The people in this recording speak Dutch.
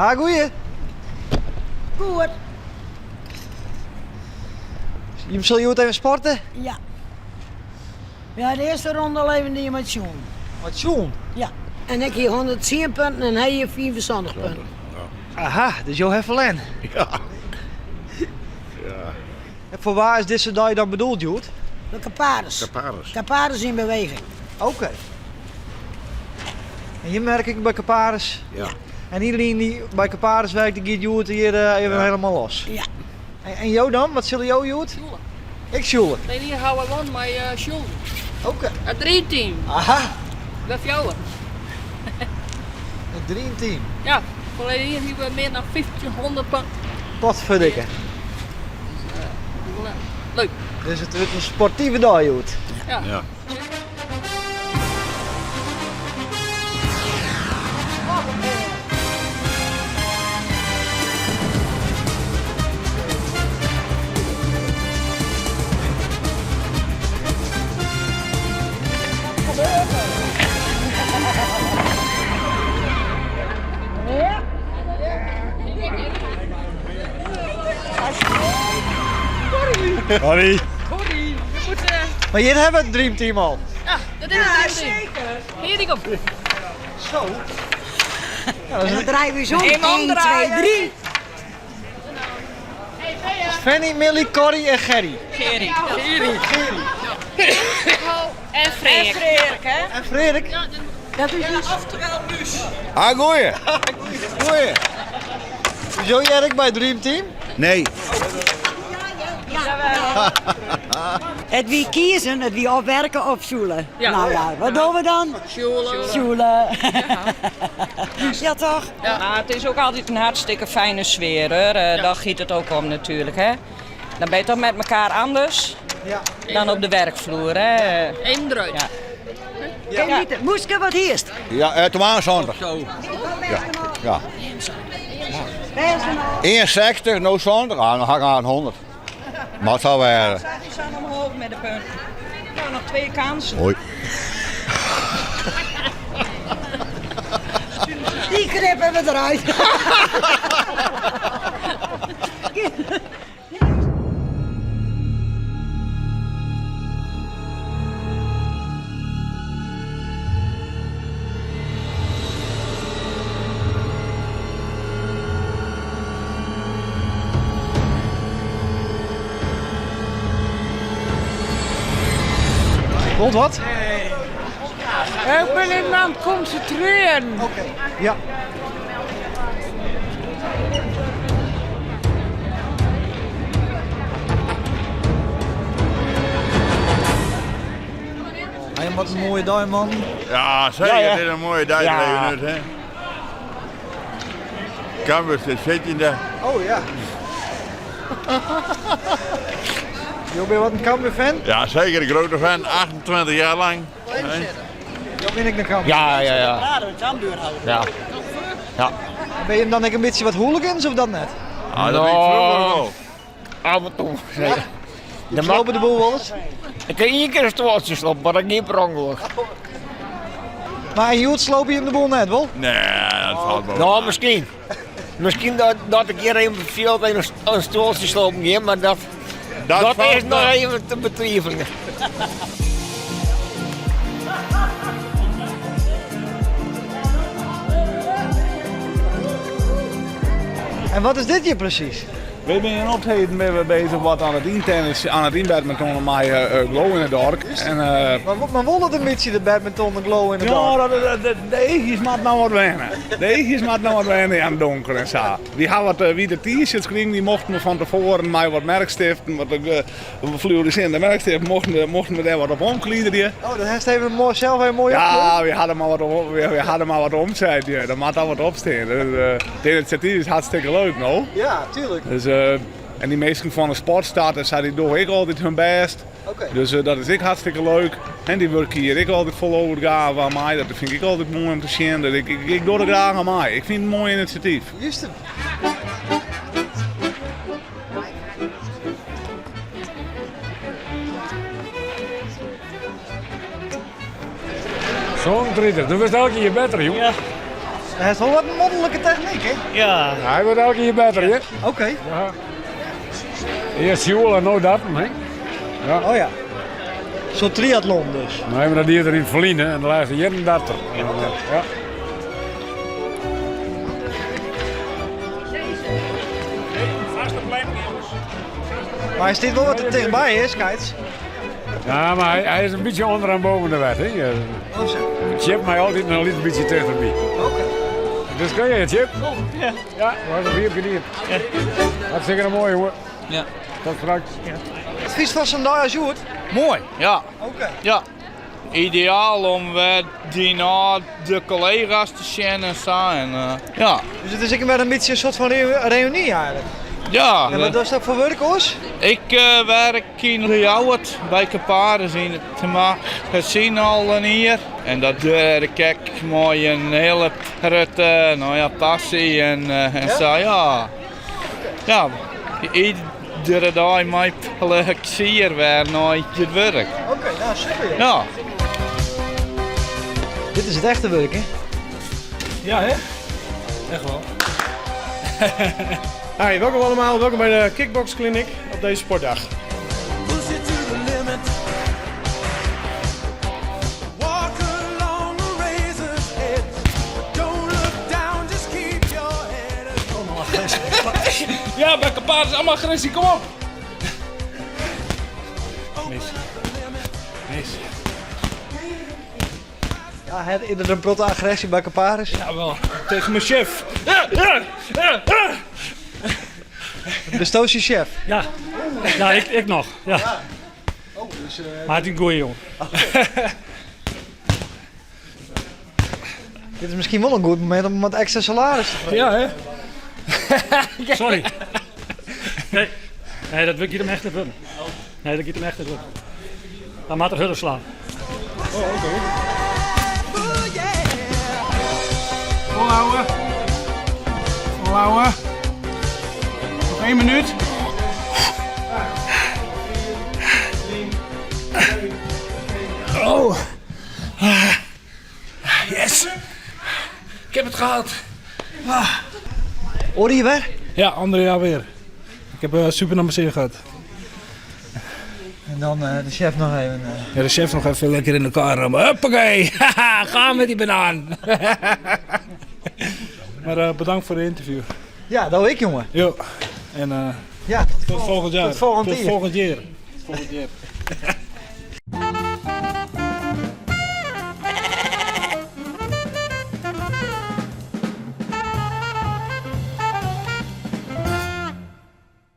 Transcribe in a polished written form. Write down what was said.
Ah, goeie. Goed. Zal je even sporten? Ja. Ja, de eerste ronde al even niet met Sjoen. Wat Sjoen? Ja. En ik hier 110 punten en hij hier 25 punten. Aha, dus jou heeft alleen. Ja. En voor waar is deze dag dan bedoeld, Joet? De Capares. Capares. Capares in beweging. Oké. En hier merk ik bij Capares. Ja. En iedereen die bij Capares werkt, die gaat Joet hier even helemaal los. Ja. En jou dan? Wat zullen jou, Joet? Sjoelen. Ik Sjoelen. Nee, hier houden we met Sjoelen. Oké. Het dreamteam. Aha, Dat is jou. een dreamteam. Ja, volledig hier hebben we meer dan 1500 punten. Potverdikke. Leuk. Dus het wordt een sportieve dag, Joet. Ja. Ja. Harry. Corrie, je moet... Maar hier hebben we het dreamteam al. Ja, dat is het dreamteam. Hier die komt. Zo. Ja, dat En dan draaien we zo. 1, 2, omdraaien. 3. is Fanny, Millie, Corrie en Gerry. Gerry. En Freek. En Frederik. Dat is dus... Ah, goeie. Goeie. Zo jij bij het dreamteam? Nee. Het wie kiezen, het wie opwerken of zoelen. Ja. Nou ja, wat doen we dan? Sjoelen. Zoelen. Ja toch? Ja. Maar het is ook altijd een hartstikke fijne sfeer hoor. Daar giet het ook om natuurlijk. Hè. Dan ben je toch met elkaar anders Ja. dan op de werkvloer. Hè. Eén eruit. Ja. Ken niet het moeske wat heerst? Ja, zondag. Ja. Ja. 61, nou zondag. Ah, dan ga ik aan 100. Maar het zou wel. Die staan omhoog met de punten. Nou, nog 2 kansen. Hoi. Die knippen we eruit. Komt wat? Ik ben in aan het concentreren. Oké. Ja. Hey, wat een mooie dag, man. Ja, zeker. Ja, ja. Dit is een mooie dag Ja. geweest, hè. Campus, dit zit in de. Oh ja. Jo, ben je wat een Cambuur-fan? Ja, zeker een grote fan. 28 jaar lang. Jo, ben ik een Cambuur. Ja. Ben je hem dan een beetje wat hooligans of dat net? Ah, dat weet ik vroeger wel. Af en toe. Nee. Je slopen de boel wel eens. Ik heb 1 keer een stoeltje slopen, maar dat niet per ongeluk. Maar in Joet sloop je hem de boel net wel? Nee, dat valt wel. Nou, misschien. Misschien dat ik hier even veel in een stoeltje slopen ging, maar dat valt is nog wel. even te betwijfelen. En wat is dit hier precies? We zijn in optreden ben we bezig wat aan het intennis, aan het inbadminton met Glow in het dorp. En, Maar won het een beetje de badminton en glow in de ja, dag? de eegjes moet nou wat wennen. De eegjes moet nou wat wennen aan het donker en zo. Die hadden wat wie de t-shirts kregen, die mochten we van tevoren mij wat merkstiften, wat fluoriserende merkstiften, mochten we daar wat op omkleden. Oh, dat heeft even zelf even mooi Ja, we hadden maar wat omzet, ja. Daar moet al wat op staan. Dus, het initiatief is hartstikke leuk, nou. Ja, tuurlijk. Dus, en die meesten van de sportstarters, die doen ik altijd hun best. Oké. Dus dat is ik hartstikke leuk. En die werken hier ik altijd vol overgave aan mij. Dat vind ik altijd mooi om te zien. Dat ik doe er graag aan mij. Ik vind het een mooi initiatief. Juist hem. Zo'n 30, dat was elke keer beter, joh. Ja. Hij heeft wel wat een moddelijke techniek, hè? Ja. Hij wordt elke keer beter, hè? Oké. Ja. Eerst Sjoel en nou dat, hè? Oh ja. Zo'n triathlon dus. Dan hebben we dat hier in Verliezen en de laatste jaren dat er. Ja. Maar hij staat wel wat er dichtbij, hè, Skites? Ja, maar hij is een beetje onder en boven de wet, hè? Oh zo. Chip mij altijd een little beetje dichterbij. Oké. Dus kun je, Chip? Ja, was een 4 keer. Hartstikke mooi, hoor. Ja. Tot straks. Het fiets van Sandaar Sjoerd? Mooi, ja. Oké. Ja. Ideaal om die na de collega's te zien en zo. En, ja. Dus het is ik een beetje een soort van reunie eigenlijk. Ja. En wat is dat voor werk, Oos? Ik werk in Ljouwert bij Kaparen zien te maken gezien al een hier. En dat doe ik met een hele grote passie en zo, ja. Ja, iedere dag mijn plezier weer naar het werk. Oké, nou super. Ja. Dit is het echte werk, hè? Ja, hè? Echt wel. Hi, welkom allemaal. Welkom bij de Kickbox Clinic op deze sportdag. Ja, bij Kaparen is allemaal agressie, kom op! Mis. Ja, het is er een protte agressie bij Caparis. Ja, wel. Tegen mijn chef. De Stoosje chef. Ja, ja ik nog. Ja. Oh, dus, maar het is een goeie jongen. dit is misschien wel een goed moment om wat extra salaris te geven. Ja, hè? Sorry. Nee, dat wil ik hier hem echt niet doen. Nee, dat wil ik hem echt niet doen. Dan moet er hulp slaan. Oh, oké. Volhouden. Volhouden. Nog 1 minuut. Oh. Yes. Ik heb het gehad. Hoor je weer? Ja, andere jaar weer. Ik heb super naar mijn zin gehad. En dan de chef nog even. Ja, de chef nog even lekker in elkaar rammen. Huppakee. Ga met die banaan. Maar bedankt voor de interview. Ja, dat wil ik, jongen. Jo. En ja, tot volgend jaar. Tot volgend jaar. Tot volgend jaar.